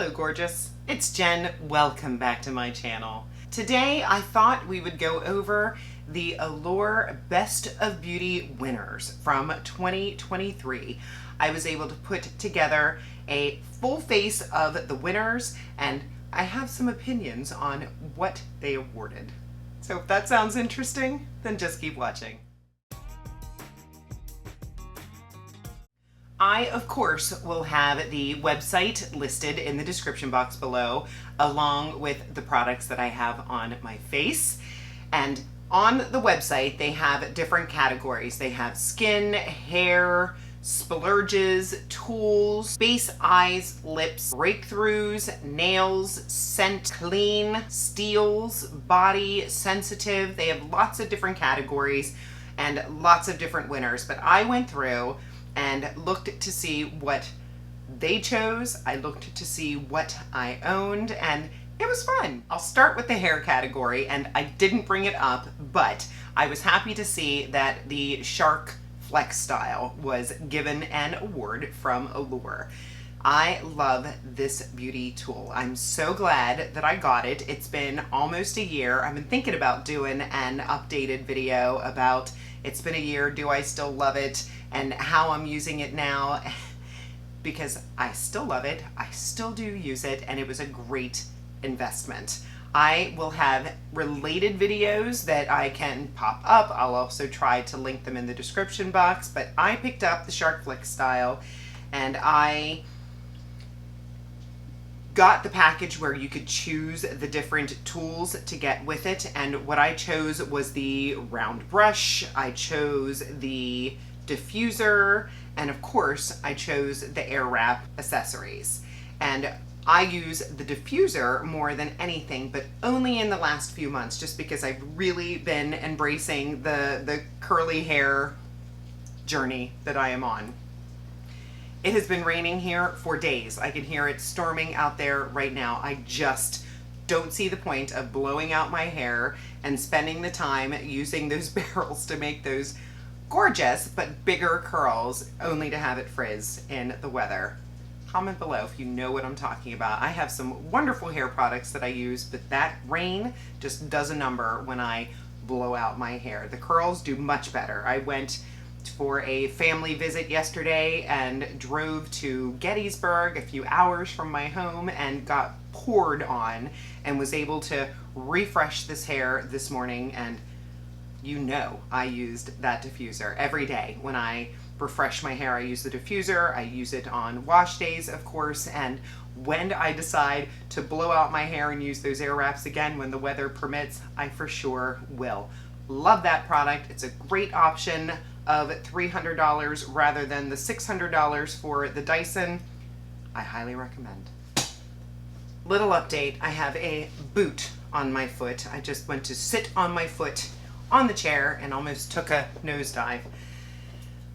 Hello gorgeous, it's Jen. Welcome back to my channel. Today I thought we would go over the Allure Best of Beauty winners from 2023. I was able to put together a full face of the winners and I have some opinions on what they awarded. So if that sounds interesting, then just keep watching. I, of course, will have the website listed in the description box below, along with the products that I have on my face. And on the website, they have different categories. They have skin, hair, splurges, tools, base, eyes, lips, breakthroughs, nails, scent, clean, steals, body, sensitive. They have lots of different categories and lots of different winners. But I went through and looked to see what they chose. I looked to see what I owned, and it was fun. I'll start with the hair category, and I didn't bring it up, but I was happy to see that the Shark Flex Style was given an award from Allure. I love this beauty tool. I'm so glad that I got it. It's been almost a year. I've been thinking about doing an updated video about it's been a year, do I still love it, and how I'm using it now, because I still love it, I still do use it, and it was a great investment. I will have related videos that I can pop up. I'll also try to link them in the description box, but I picked up the Shark Flex Style, and I got the package where you could choose the different tools to get with it, and what I chose was the round brush, I chose the diffuser, and of course I chose the air wrap accessories. And I use the diffuser more than anything, but only in the last few months, just because I've really been embracing the curly hair journey that I am on. It has been raining here for days. I can hear it storming out there right now. I just don't see the point of blowing out my hair and spending the time using those barrels to make those gorgeous but bigger curls only to have it frizz in the weather. Comment below if you know what I'm talking about. I have some wonderful hair products that I use, but that rain just does a number when I blow out my hair. The curls do much better. I went for a family visit yesterday and drove to Gettysburg, a few hours from my home, and got poured on and was able to refresh this hair this morning. And you know I used that diffuser every day. When I refresh my hair, I use the diffuser. I use it on wash days, of course, and when I decide to blow out my hair and use those air wraps again when the weather permits, I for sure will. Love that product. It's a great option of $300 rather than the $600 for the Dyson. I highly recommend. Little update, I have a boot on my foot. I just went to sit on my foot on the chair and almost took a nosedive.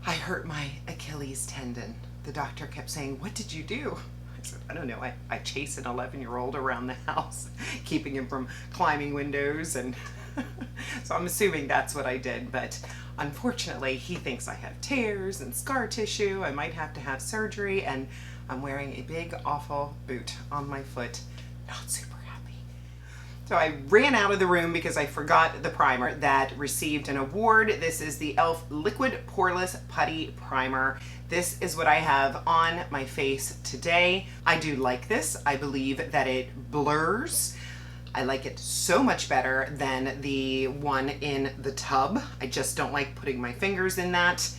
I hurt my Achilles tendon. The doctor kept saying, "What did you do?" I said, "I don't know. I chase an 11-year-old around the house, keeping him from climbing windows, and so I'm assuming that's what I did, but unfortunately he thinks I have tears and scar tissue. I might have to have surgery, and I'm wearing a big awful boot on my foot. Not super happy." So I ran out of the room because I forgot the primer that received an award. This is the e.l.f. Liquid Poreless Putty Primer. This is what I have on my face today. I do like this. I believe that it blurs. I like it so much better than the one in the tub. I just don't like putting my fingers in that.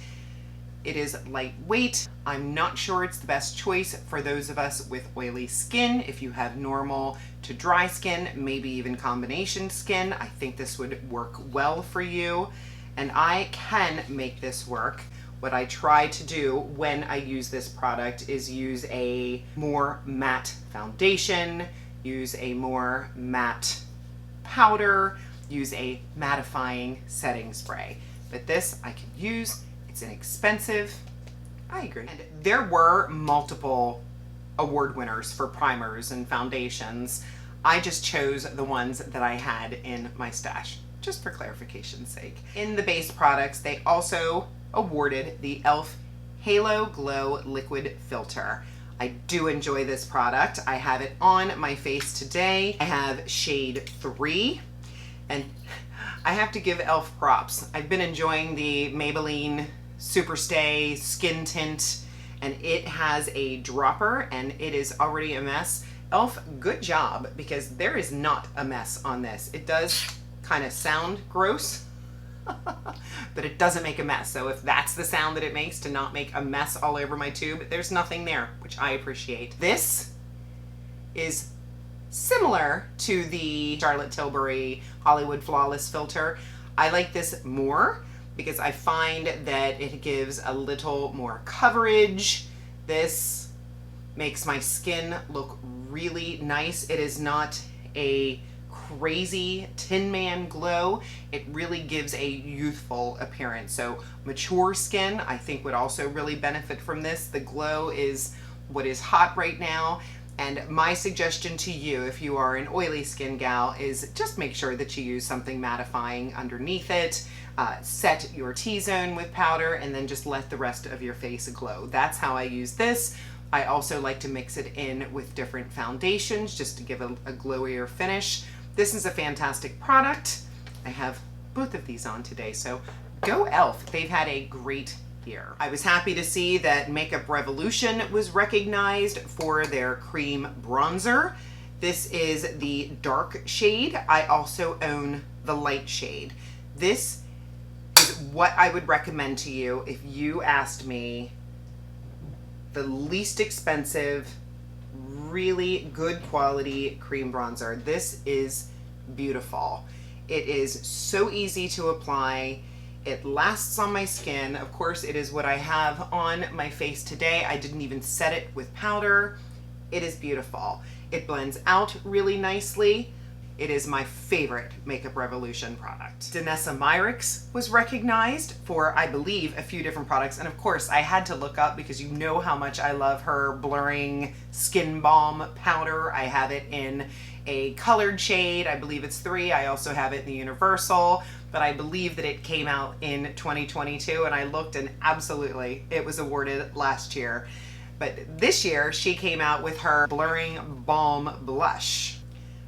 It is lightweight. I'm not sure it's the best choice for those of us with oily skin. If you have normal to dry skin, maybe even combination skin, I think this would work well for you. And I can make this work. What I try to do when I use this product is use a more matte foundation, use a more matte powder, use a mattifying setting spray. But this I can use. It's inexpensive. I agree. And there were multiple award winners for primers and foundations. I just chose the ones that I had in my stash, just for clarification's sake. In the base products, they also awarded the e.l.f. Halo Glow Liquid Filter. I do enjoy this product. I have it on my face today. I have shade 3, and I have to give e.l.f. props. I've been enjoying the Maybelline Superstay Skin Tint, and it has a dropper, and it is already a mess. e.l.f., good job, because there is not a mess on this. It does kind of sound gross, but it doesn't make a mess. So if that's the sound that it makes, to not make a mess all over my tube, there's nothing there, which I appreciate. This is similar to the Charlotte Tilbury Hollywood Flawless filter. I like this more because I find that it gives a little more coverage. This makes my skin look really nice. It is not a crazy Tin Man glow. It really gives a youthful appearance. So mature skin, I think, would also really benefit from this. The glow is what is hot right now. And my suggestion to you, if you are an oily skin gal, is just make sure that you use something mattifying underneath it. Set your T-zone with powder, and then just let the rest of your face glow. That's how I use this. I also like to mix it in with different foundations just to give a glowier finish. This is a fantastic product. I have both of these on today, so go e.l.f. They've had a great year. I was happy to see that Makeup Revolution was recognized for their cream bronzer. This is the dark shade. I also own the light shade. This is what I would recommend to you if you asked me the least expensive, really good quality cream bronzer. This is beautiful. It is so easy to apply. It lasts on my skin. Of course, it is what I have on my face today. I didn't even set it with powder. It is beautiful. It blends out really nicely. It is my favorite Makeup Revolution product. Danessa Myricks was recognized for, I believe, a few different products. And of course, I had to look up because you know how much I love her blurring skin balm powder. I have it in a colored shade. I believe it's 3. I also have it in the universal, but I believe that it came out in 2022, and I looked, and absolutely, it was awarded last year. But this year, she came out with her Blurring Balm Blush.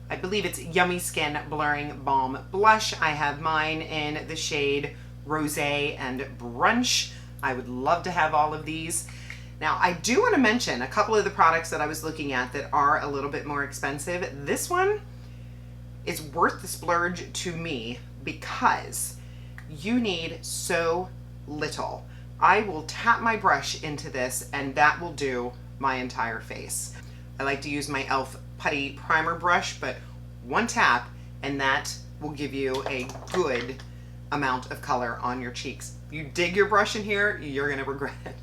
I believe it's Yummy Skin Blurring Balm Blush. I have mine in the shade Rosé and Brunch. I would love to have all of these. Now, I do want to mention a couple of the products that I was looking at that are a little bit more expensive. This one is worth the splurge to me because you need so little. I will tap my brush into this, and that will do my entire face. I like to use my e.l.f. Putty primer brush, but one tap and that will give you a good amount of color on your cheeks. You dig your brush in here, you're gonna regret it.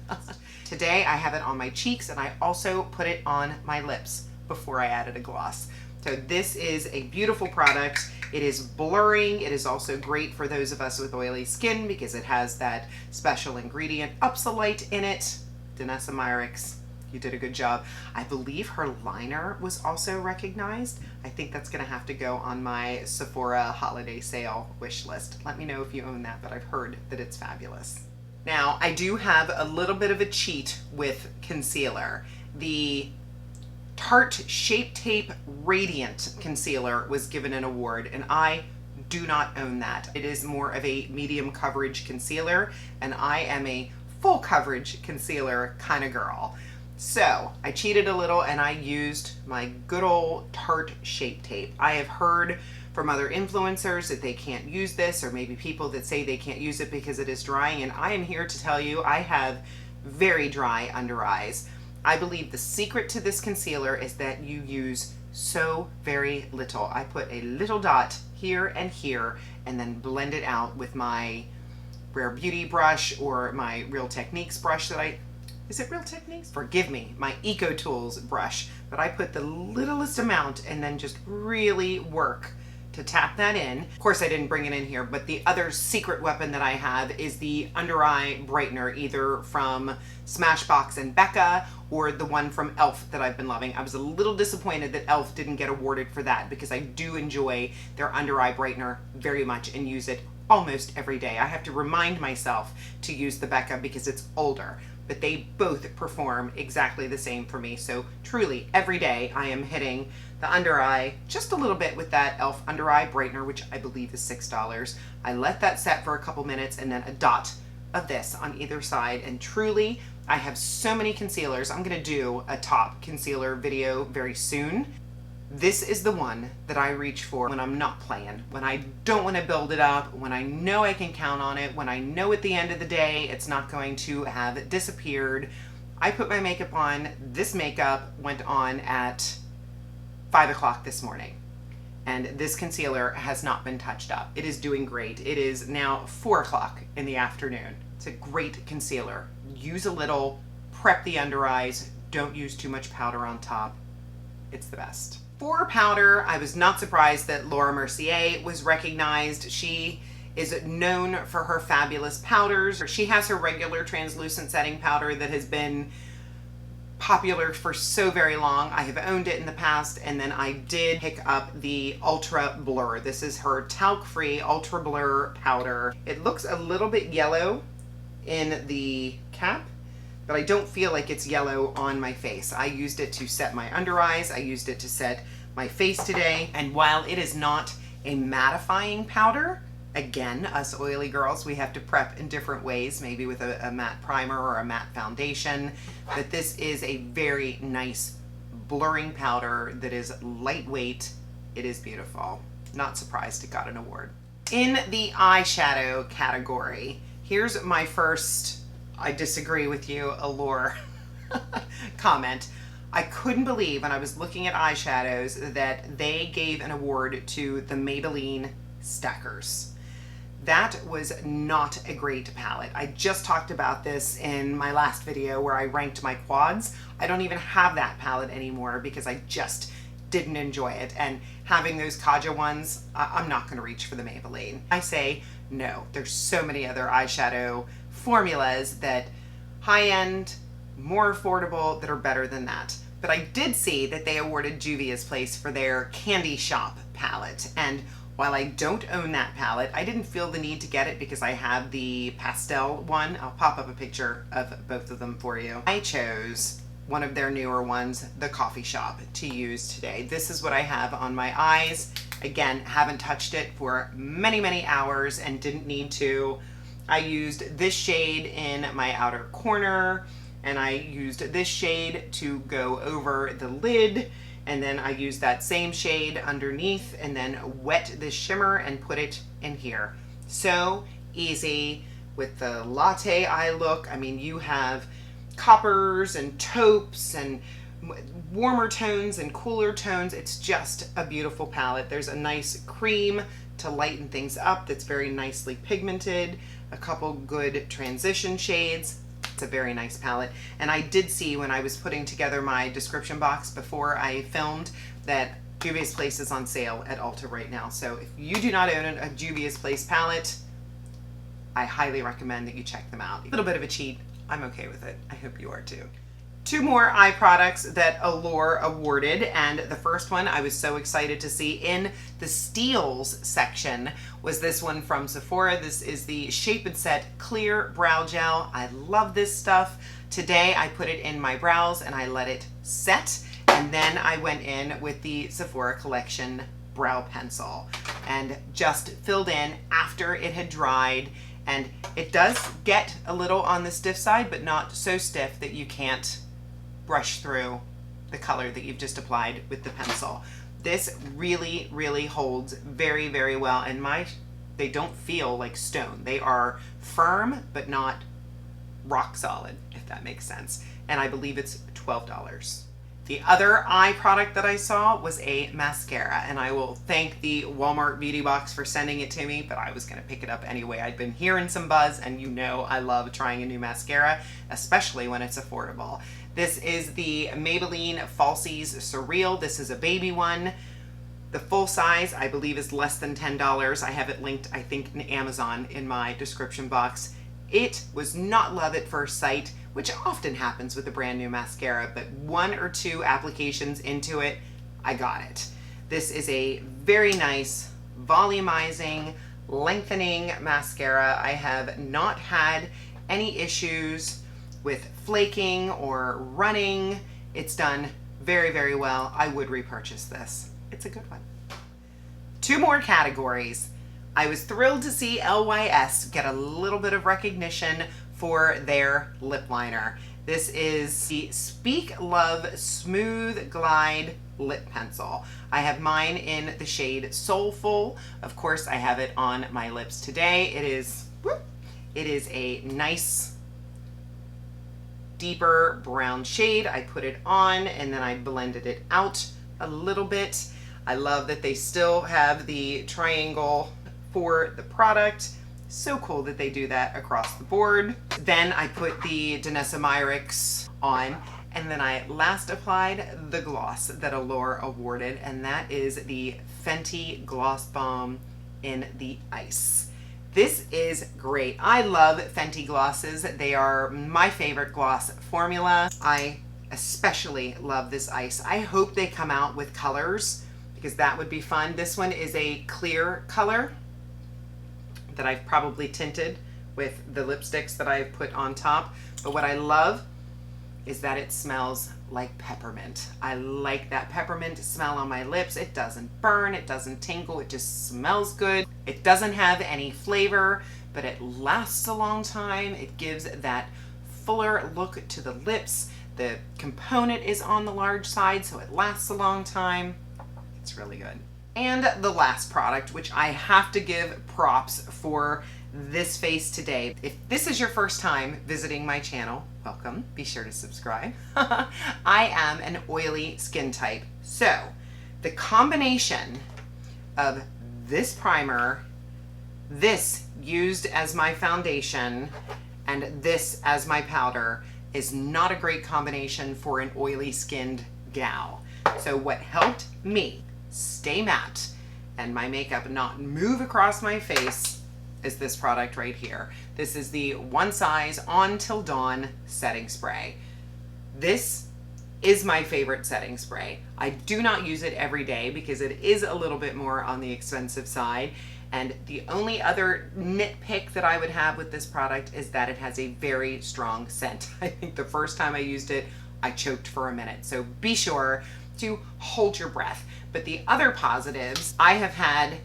Today I have it on my cheeks, and I also put it on my lips before I added a gloss. So this is a beautiful product. It is blurring. It is also great for those of us with oily skin because it has that special ingredient Upsolite in it. Danessa Myricks, you did a good job. I believe her liner was also recognized. I think that's gonna have to go on my Sephora holiday sale wish list. Let me know if you own that, but I've heard that it's fabulous. Now, I do have a little bit of a cheat with concealer. The Tarte Shape Tape Radiant Concealer was given an award, and I do not own that. It is more of a medium coverage concealer, and I am a full coverage concealer kind of girl. So I cheated a little and I used my good old Tarte Shape Tape. I have heard from other influencers that they can't use this, or maybe people that say they can't use it because it is drying, and I am here to tell you I have very dry under eyes. I believe the secret to this concealer is that you use so very little. I put a little dot here, and then blend it out with my Rare Beauty brush or my Real Techniques brush that is it Real Techniques? Forgive me, my Eco Tools brush. But I put the littlest amount and then just really work to tap that in. Of course, I didn't bring it in here, but the other secret weapon that I have is the under eye brightener, either from Smashbox and Becca or the one from e.l.f. that I've been loving. I was a little disappointed that e.l.f. didn't get awarded for that because I do enjoy their under eye brightener very much and use it almost every day. I have to remind myself to use the Becca because it's older. but they both perform exactly the same for me. So truly, every day I am hitting the under eye just a little bit with that e.l.f. under eye brightener, which I believe is $6. I let that set for a couple minutes and then a dot of this on either side, and truly, I have so many concealers. I'm gonna do a top concealer video very soon. This is the one that I reach for when I'm not playing, when I don't want to build it up, when I know I can count on it, when I know at the end of the day it's not going to have disappeared. I put my makeup on. This makeup went on at 5 o'clock this morning, and this concealer has not been touched up. It is doing great. It is now 4 o'clock in the afternoon. It's a great concealer. Use a little, prep the under eyes, don't use too much powder on top. It's the best. For powder, I was not surprised that Laura Mercier was recognized. She is known for her fabulous powders. She has her regular translucent setting powder that has been popular for so very long. I have owned it in the past, and then I did pick up the Ultra Blur. This is her Talc-Free Ultra Blur powder. It looks a little bit yellow in the cap, but I don't feel like it's yellow on my face. I used it to set my under eyes. I used it to set my face today. And while it is not a mattifying powder, again, us oily girls, we have to prep in different ways, maybe with a matte primer or a matte foundation. But this is a very nice blurring powder that is lightweight. It is beautiful. Not surprised it got an award. In the eyeshadow category, here's my first I disagree with you, Allure comment. I couldn't believe when I was looking at eyeshadows that they gave an award to the Maybelline Stackers. That was not a great palette. I just talked about this in my last video where I ranked my quads. I don't even have that palette anymore because I just didn't enjoy it. And having those Kaja ones, I'm not going to reach for the Maybelline. I say no. There's so many other eyeshadow formulas that high-end, more affordable, that are better than that. But I did see that they awarded Juvia's Place for their Candy Shop palette, and while I don't own that palette, I didn't feel the need to get it because I have the pastel one. I'll pop up a picture of both of them for you. I chose one of their newer ones, the Coffee Shop, to use today. This is what I have on my eyes. Again, haven't touched it for many, many hours and didn't need to. I used this shade in my outer corner, and I used this shade to go over the lid, and then I used that same shade underneath and then wet this shimmer and put it in here. So easy with the latte eye look. I mean, you have coppers and taupes and warmer tones and cooler tones. It's just a beautiful palette. There's a nice cream to lighten things up that's very nicely pigmented, a couple good transition shades. It's a very nice palette. And I did see when I was putting together my description box before I filmed that Juvia's Place is on sale at Ulta right now. So if you do not own a Juvia's Place palette, I highly recommend that you check them out. A little bit of a cheat. I'm okay with it. I hope you are too. Two more eye products that Allure awarded, and the first one I was so excited to see in the Steals section was this one from Sephora. This is the Shape and Set Clear Brow Gel. I love this stuff. Today I put it in my brows and I let it set, and then I went in with the Sephora Collection Brow Pencil and just filled in after it had dried. And it does get a little on the stiff side, but not so stiff that you can't brush through the color that you've just applied with the pencil. This really, really holds very, very well, and they don't feel like stone. They are firm, but not rock solid, if that makes sense. And I believe it's $12. The other eye product that I saw was a mascara, and I will thank the Walmart Beauty Box for sending it to me, but I was gonna pick it up anyway. I'd been hearing some buzz, and you know I love trying a new mascara, especially when it's affordable. This is the Maybelline Falsies Surreal. This is a baby one. The full size, I believe, is less than $10. I have it linked, I think, in Amazon in my description box. It was not love at first sight, which often happens with a brand new mascara, but one or two applications into it, I got it. This is a very nice, volumizing, lengthening mascara. I have not had any issues with flaking or running. It's done very, very well. I would repurchase this. It's a good one. 2 more categories. I was thrilled to see LYS get a little bit of recognition for their lip liner. This is the Speak Love Smooth Glide Lip Pencil. I have mine in the shade Soulful. Of course, I have it on my lips today. It is a nice deeper brown shade. I put it on and then I blended it out a little bit. I love that they still have the triangle for the product. So cool that they do that across the board. Then I put the Danessa Myricks on, and then I last applied the gloss that Allure awarded, and that is the Fenty Gloss Balm in the Ice. This is great. I love Fenty glosses. They are my favorite gloss formula. I especially love this ice. I hope they come out with colors because that would be fun. This one is a clear color that I've probably tinted with the lipsticks that I've put on top. But what I love is that it smells like peppermint. I like that peppermint smell on my lips. It doesn't burn, it doesn't tingle, it just smells good. It doesn't have any flavor, but it lasts a long time. It gives that fuller look to the lips. The component is on the large side, so it lasts a long time. It's really good. And the last product, which I have to give props for this face today. If this is your first time visiting my channel, welcome. Be sure to subscribe. I am an oily skin type. So the combination of this primer, this used as my foundation, and this as my powder is not a great combination for an oily skinned gal. So what helped me stay matte and my makeup not move across my face is this product right here. This is the One Size On Till Dawn setting spray. This is my favorite setting spray. I do not use it every day because it is a little bit more on the expensive side. And the only other nitpick that I would have with this product is that it has a very strong scent. I think the first time I used it, I choked for a minute. So be sure to hold your breath. But the other positives, I have had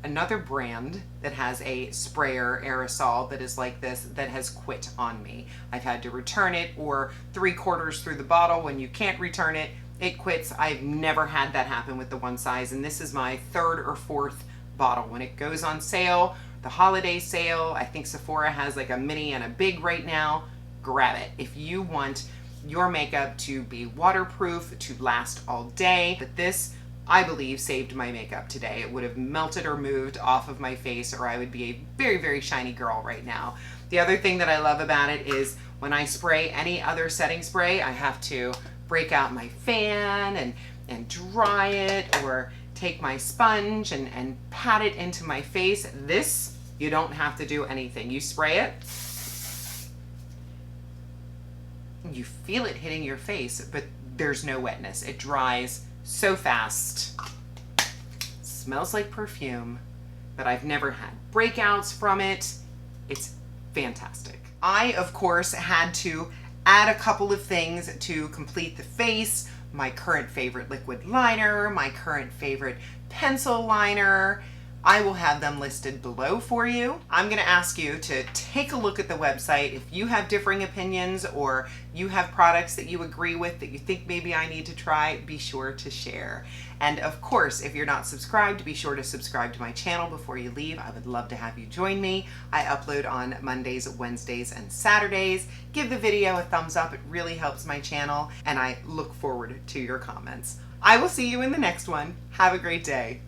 another brand that has a sprayer aerosol that is like this that has quit on me. I've had to return it, or 3/4 through the bottle when you can't return it, it quits. I've never had that happen with the One Size, and this is my 3rd or 4th bottle. When it goes on sale, the holiday sale, I think Sephora has like a mini and a big right now, grab it. If you want your makeup to be waterproof, to last all day. But this, I believe, saved my makeup today. It would have melted or moved off of my face, or I would be a very, very shiny girl right now. The other thing that I love about it is when I spray any other setting spray, I have to break out my fan and dry it, or take my sponge and pat it into my face. This, you don't have to do anything. You spray it, you feel it hitting your face, but there's no wetness. It dries so fast. Smells like perfume, but I've never had breakouts from it. It's fantastic. I, of course, had to add a couple of things to complete the face. My current favorite liquid liner, my current favorite pencil liner. I will have them listed below for you. I'm gonna ask you to take a look at the website. If you have differing opinions or you have products that you agree with that you think maybe I need to try, be sure to share. And of course, if you're not subscribed, be sure to subscribe to my channel before you leave. I would love to have you join me. I upload on Mondays, Wednesdays, and Saturdays. Give the video a thumbs up. It really helps my channel, and I look forward to your comments. I will see you in the next one. Have a great day.